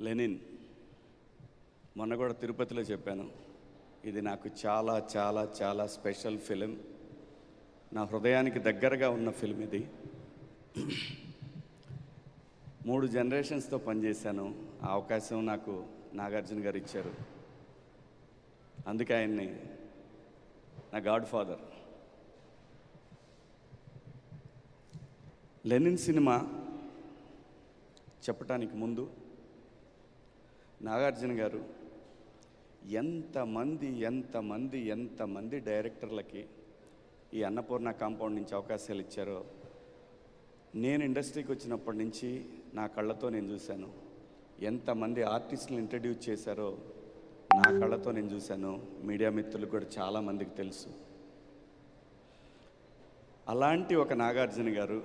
Lenin మొన్న కూడా తిరుపతిలో చెప్పాను. ఇది నాకు చాలా చాలా చాలా స్పెషల్ ఫిలిం. నా హృదయానికి దగ్గరగా ఉన్న ఫిలిం ఇది. 3 జనరేషన్స్తో పనిచేశాను. ఆ అవకాశం నాకు నాగార్జున గారు ఇచ్చారు. అందుకే ఆయన్ని నా గాడ్ ఫాదర్. లెనిన్ సినిమా చెప్పటానికి ముందు నాగార్జున గారు ఎంతమంది డైరెక్టర్లకి ఈ అన్నపూర్ణ కాంపౌండ్ నుంచి అవకాశాలు ఇచ్చారో నేను ఇండస్ట్రీకి వచ్చినప్పటి నుంచి నా కళ్ళతో నేను చూశాను. ఎంతమంది ఆర్టిస్టులు ఇంట్రడ్యూస్ చేశారో నా కళ్ళతో నేను చూశాను. మీడియా మిత్రులు కూడా చాలామందికి తెలుసు. అలాంటి ఒక నాగార్జున గారు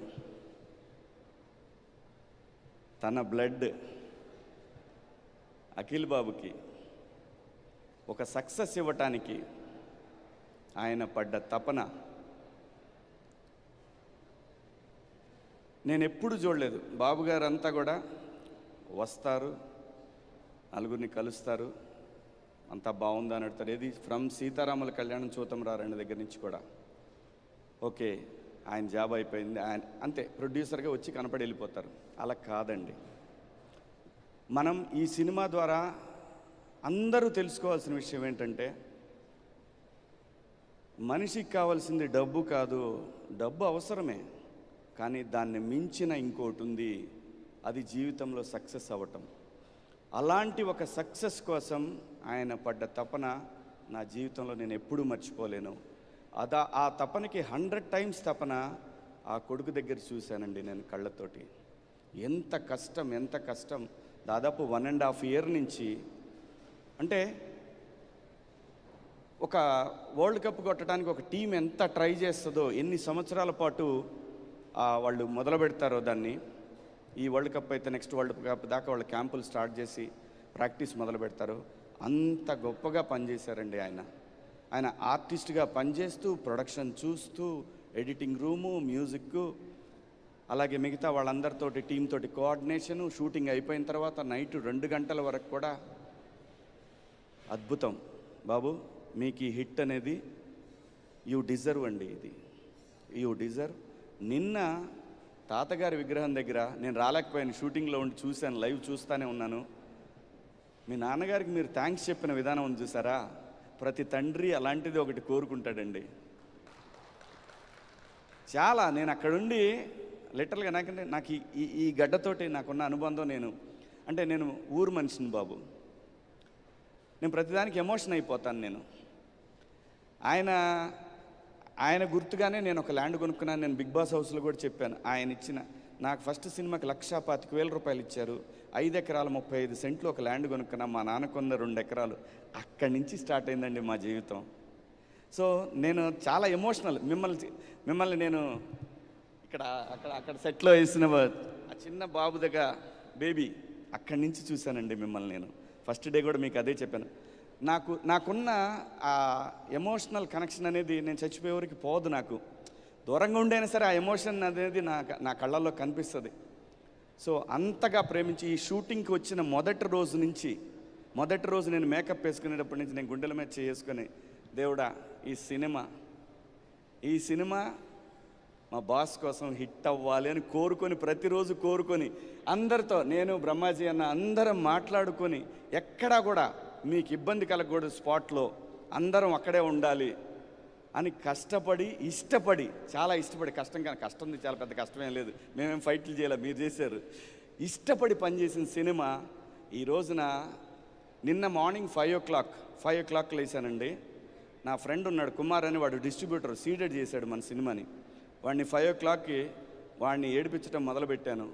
తన బ్లడ్ అఖిల్ బాబుకి ఒక సక్సెస్ ఇవ్వటానికి ఆయన పడ్డ తపన నేను ఎప్పుడు చూడలేదు. బాబు గారు అంతా కూడా వస్తారు, నలుగురిని కలుస్తారు, అంతా బాగుందా అని అడుగుతారు. ఏది ఫ్రమ్ సీతారాముల కళ్యాణం చూతం రారండి దగ్గర నుంచి కూడా ఓకే ఆయన జాబ్ అయిపోయింది, ఆయన అంతే ప్రొడ్యూసర్గా వచ్చి కనపడి వెళ్ళిపోతారు. అలా కాదండి. మనం ఈ సినిమా ద్వారా అందరూ తెలుసుకోవాల్సిన విషయం ఏంటంటే మనిషికి కావాల్సింది డబ్బు కాదు. డబ్బు అవసరమే, కానీ దాన్ని మించిన ఇంకోటి ఉంది, అది జీవితంలో సక్సెస్ అవ్వటం. అలాంటి ఒక సక్సెస్ కోసం ఆయన పడ్డ తపన నా జీవితంలో నేను ఎప్పుడూ మర్చిపోలేను. ఆ తపనకి 100 times తపన ఆ కొడుకు దగ్గర చూశానండి నేను కళ్ళతోటి. ఎంత కష్టం. దాదాపు 1.5 year నుంచి, అంటే ఒక వరల్డ్ కప్ కొట్టడానికి ఒక టీం ఎంత ట్రై చేస్తుందో, ఎన్ని సంవత్సరాల పాటు వాళ్ళు మొదలు పెడతారో దాన్ని. ఈ వరల్డ్ కప్ అయితే నెక్స్ట్ వరల్డ్ కప్ దాకా వాళ్ళు క్యాంపులు స్టార్ట్ చేసి ప్రాక్టీస్ మొదలు పెడతారు. అంత గొప్పగా పనిచేశారండి ఆయన ఆర్టిస్ట్గా పనిచేస్తూ, ప్రొడక్షన్ చూస్తూ, ఎడిటింగ్ రూము, మ్యూజిక్, అలాగే మిగతా వాళ్ళందరితోటి టీం తోటి కోఆర్డినేషను, షూటింగ్ అయిపోయిన తర్వాత నైట్ 2 గంటల వరకు కూడా. అద్భుతం బాబు, మీకు ఈ హిట్ అనేది యూ డిజర్వ్ అండి. ఇది యూ డిజర్వ్. నిన్న తాతగారి విగ్రహం దగ్గర నేను రాలేకపోయాను, షూటింగ్లో ఉండి చూశాను, లైవ్ చూస్తూనే ఉన్నాను. మీ నాన్నగారికి మీరు థ్యాంక్స్ చెప్పిన విధానం ఉంది చూసారా, ప్రతి తండ్రి అలాంటిది ఒకటి కోరుకుంటాడండి. చాలా నేను అక్కడుండి లిటరల్గా నాకు ఈ గడ్డతోటి నాకున్న అనుబంధం, నేను ఊరు మనిషిని బాబు. నేను ప్రతిదానికి ఎమోషన్ అయిపోతాను. ఆయన గుర్తుగానే నేను ఒక ల్యాండ్ కొనుక్కున్నాను. నేను బిగ్ బాస్ హౌస్లో కూడా చెప్పాను. ఆయన ఇచ్చిన నాకు ఫస్ట్ సినిమాకి 1,25,000 రూపాయలు ఇచ్చారు. 5 ఎకరాలు 35 సెంట్లు ఒక ల్యాండ్ కొనుక్కున్నా. మా నాన్న కొన్న 2 ఎకరాలు. అక్కడి నుంచి స్టార్ట్ అయిందండి మా జీవితం. సో నేను చాలా ఎమోషనల్. మిమ్మల్ని నేను అక్కడ సెట్లో వేసిన ఆ చిన్న బాబు దగ్గర బేబీ అక్కడి నుంచి చూశానండి మిమ్మల్ని. నేను ఫస్ట్ డే కూడా మీకు అదే చెప్పాను. నాకున్న ఆ ఎమోషనల్ కనెక్షన్ అనేది నేను చచ్చిపోయేవరకు పోదు. నాకు దూరంగా ఉండైనా సరే ఆ ఎమోషన్ అనేది నా కళ్ళల్లో కనిపిస్తుంది. సో అంతగా ప్రేమించి ఈ షూటింగ్కి వచ్చిన మొదటి రోజు నేను మేకప్ వేసుకునేటప్పటి నుంచి నేను గుండెల మీద చేసుకొని, దేవుడా ఈ సినిమా మా బాస్ కోసం హిట్ అవ్వాలి అని ప్రతిరోజు కోరుకొని అందరితో, నేను బ్రహ్మాజీ అన్న అందరం మాట్లాడుకొని, ఎక్కడా కూడా మీకు ఇబ్బంది కలగకూడదు, స్పాట్లో అందరం అక్కడే ఉండాలి అని చాలా ఇష్టపడి కష్టం చాలా పెద్ద కష్టమేం లేదు, మేమేం ఫైట్లు చేయాలి, మీరు చేశారు. ఇష్టపడి పనిచేసిన సినిమా ఈ రోజున నిన్న మార్నింగ్ 5 o'clock లేచానండి. నా ఫ్రెండ్ ఉన్నాడు కుమార్ అని, వాడు డిస్ట్రిబ్యూటర్, సీడెడ్ చేశాడు మన సినిమాని. వాడిని 5 o'clockకి వాడిని ఏడిపించడం మొదలుపెట్టాను.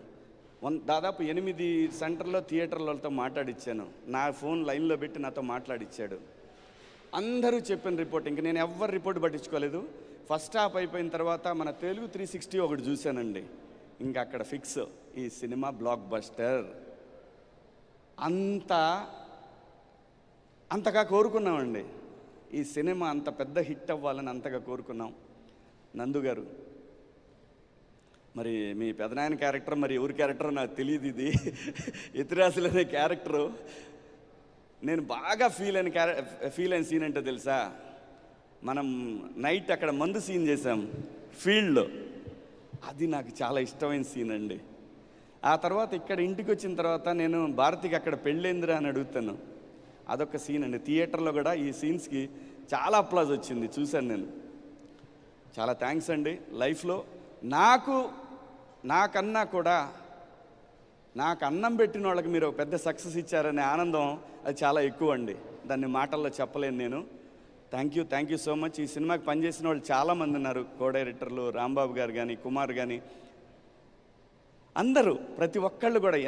దాదాపు 8 సెంటర్లో థియేటర్లతో మాట్లాడిచ్చాను. నా ఫోన్ లైన్లో పెట్టి నాతో మాట్లాడిచ్చాడు. అందరూ చెప్పిన రిపోర్ట్, ఇంక నేను ఎవ్వరు రిపోర్ట్ పట్టించుకోలేదు. ఫస్ట్ హాఫ్ అయిపోయిన తర్వాత మన తెలుగు 360 ఒకటి చూశానండి. ఇంకా అక్కడ ఫిక్స్, ఈ సినిమా బ్లాక్ బస్టర్. అంతగా కోరుకున్నామండి. ఈ సినిమా అంత పెద్ద హిట్ అవ్వాలని అంతగా కోరుకున్నాం. నందు గారు మరి మీ పెదనాయన క్యారెక్టర్ మరి ఎవరి క్యారెక్టర్ నాకు తెలియదు. ఇది ఇతిరాసులు అనే క్యారెక్టరు నేను బాగా ఫీల్ అయిన సీన్ అంటే తెలుసా, మనం నైట్ అక్కడ మందు సీన్ చేసాం ఫీల్డ్లో. అది నాకు చాలా ఇష్టమైన సీన్ అండి. ఆ తర్వాత ఇక్కడ ఇంటికి వచ్చిన తర్వాత నేను భారతికి అక్కడ పెళ్ళేందిరా అని అడుగుతాను. అదొక సీన్ అండి. థియేటర్లో కూడా ఈ సీన్స్కి చాలా అప్లాజ్ వచ్చింది, చూశాను నేను. చాలా థ్యాంక్స్ అండి. లైఫ్లో నాకన్నా కూడా నాకు అన్నం పెట్టిన వాళ్ళకి మీరు ఒక పెద్ద సక్సెస్ ఇచ్చారనే ఆనందం అది చాలా ఎక్కువ అండి. దాన్ని మాటల్లో చెప్పలేను నేను. Thank you so much. ఈ సినిమాకి పనిచేసిన వాళ్ళు చాలామంది ఉన్నారు, కో డైరెక్టర్లు రాంబాబు గారు కానీ, కుమార్ కానీ, అందరూ ప్రతి ఒక్కళ్ళు కూడా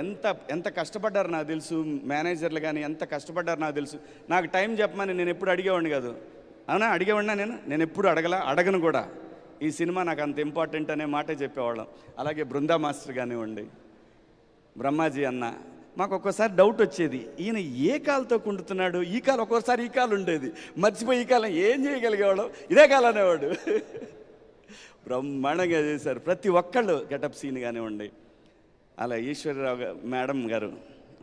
ఎంత కష్టపడ్డారు నాకు తెలుసు. మేనేజర్లు కానీ ఎంత కష్టపడ్డారు నాకు తెలుసు. నాకు టైం చెప్పమని నేను ఎప్పుడు అడిగేవాడిని కాదు. అవునా, అడిగేవాడినా? నేను ఎప్పుడు అడగను కూడా. ఈ సినిమా నాకు అంత ఇంపార్టెంట్ అనే మాటే చెప్పేవాళ్ళం. అలాగే బృందా మాస్టర్ కానివ్వండి, బ్రహ్మాజీ అన్న, మాకు ఒక్కోసారి డౌట్ వచ్చేది, ఈయన ఏ కాలుతో కుంటున్నాడు, ఈ కాలు ఒక్కోసారి ఈ కాలు ఉండేది, మర్చిపోయి ఈ కాలం ఏం చేయగలిగేవాడు, ఇదే కాలు అనేవాడు. బ్రహ్మాండంగా చేశారు ప్రతి ఒక్కళ్ళు. గెటప్ సీన్ కానివ్వండి, అలా ఈశ్వరరావు మేడం గారు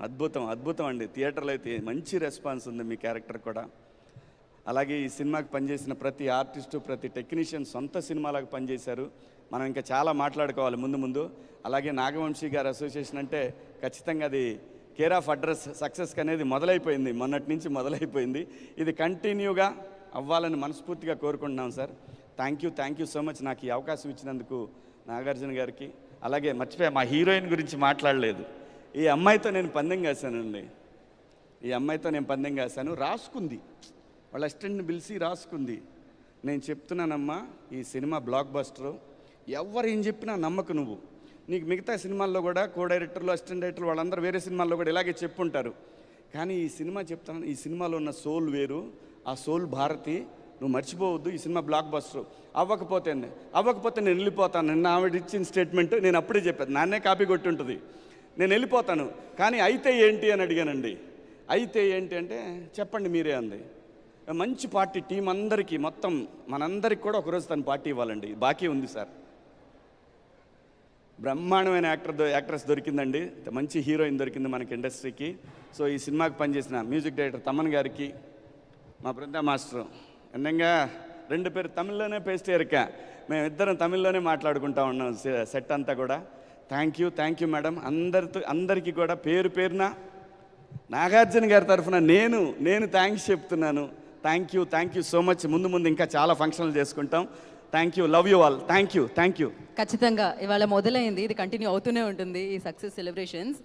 అద్భుతం అండి. థియేటర్లో అయితే మంచి రెస్పాన్స్ ఉంది మీ క్యారెక్టర్ కూడా. అలాగే ఈ సినిమాకి పనిచేసిన ప్రతి ఆర్టిస్టు, ప్రతి టెక్నీషియన్ సొంత సినిమాలకు పనిచేశారు. మనం ఇంకా చాలా మాట్లాడుకోవాలి ముందు. అలాగే నాగవంశీ గారి అసోసియేషన్ అంటే ఖచ్చితంగా అది కేర్ ఆఫ్ అడ్రస్ సక్సెస్కి అనేది మొదలైపోయింది, మొన్నటి నుంచి మొదలైపోయింది. ఇది కంటిన్యూగా అవ్వాలని మనస్ఫూర్తిగా కోరుకుంటున్నాం sir. Thank you so much నాకు ఈ అవకాశం ఇచ్చినందుకు నాగార్జున గారికి. అలాగే మర్చిపోయా, మా హీరోయిన్ గురించి మాట్లాడలేదు. ఈ అమ్మాయితో నేను పందెం కాశానండి. రాసుకుంది, వాళ్ళ అసిస్టెంట్ని పిలిచి రాసుకుంది. నేను చెప్తున్నానమ్మా, ఈ సినిమా బ్లాక్ బస్టరు, ఎవరు ఏం చెప్పినా నమ్మకు నువ్వు. నీకు మిగతా సినిమాల్లో కూడా కో డైరెక్టర్లు, అసిస్టెంట్ డైరెక్టర్లు వాళ్ళందరూ వేరే సినిమాల్లో కూడా ఇలాగే చెప్పుంటారు. కానీ ఈ సినిమా చెప్తాను, ఈ సినిమాలో ఉన్న సోల్ వేరు, ఆ సోల్ భారతి, నువ్వు మర్చిపోవద్దు. ఈ సినిమా బ్లాక్ బస్టరు. అవ్వకపోతే నేను వెళ్ళిపోతాను. నిన్న ఆవిడ ఇచ్చిన స్టేట్మెంట్ నేను అప్పుడే చెప్పాను, నాన్నే కాపీ కొట్టి ఉంటుంది, నేను వెళ్ళిపోతాను. కానీ అయితే ఏంటి అని అడిగానండి. అయితే ఏంటి అంటే చెప్పండి మీరే అంది. మంచి పార్టీ టీం అందరికీ, మొత్తం మనందరికి కూడా ఒకరోజు తను పార్టీ ఇవ్వాలండి, బాకీ ఉంది సార్. బ్రహ్మాండమైన యాక్ట్రెస్ దొరికిందండి, మంచి హీరోయిన్ దొరికింది మనకి ఇండస్ట్రీకి. సో ఈ సినిమాకి పనిచేసిన మ్యూజిక్ డైరెక్టర్ తమన్ గారికి, మా బృందా మాస్టర్, అందంగా 2 పేరు తమిళ్లోనే పేస్ట్ ఎరక, మేమిద్దరం తమిళ్లోనే మాట్లాడుకుంటా ఉన్నాం సెట్ అంతా కూడా. Thank you madam. అందరికీ కూడా పేరున నాగార్జున గారి తరఫున నేను థ్యాంక్స్ చెప్తున్నాను. Thank you so much. ముందు ఇంకా చాలా ఫంక్షన్లు చేసుకుంటాం. Thank you, love you all. Thank you. ఖచ్చితంగా ఇవాళ మొదలైంది, ఇది కంటిన్యూ అవుతూనే ఉంటుంది ఈ సక్సెస్ సెలబ్రేషన్స్.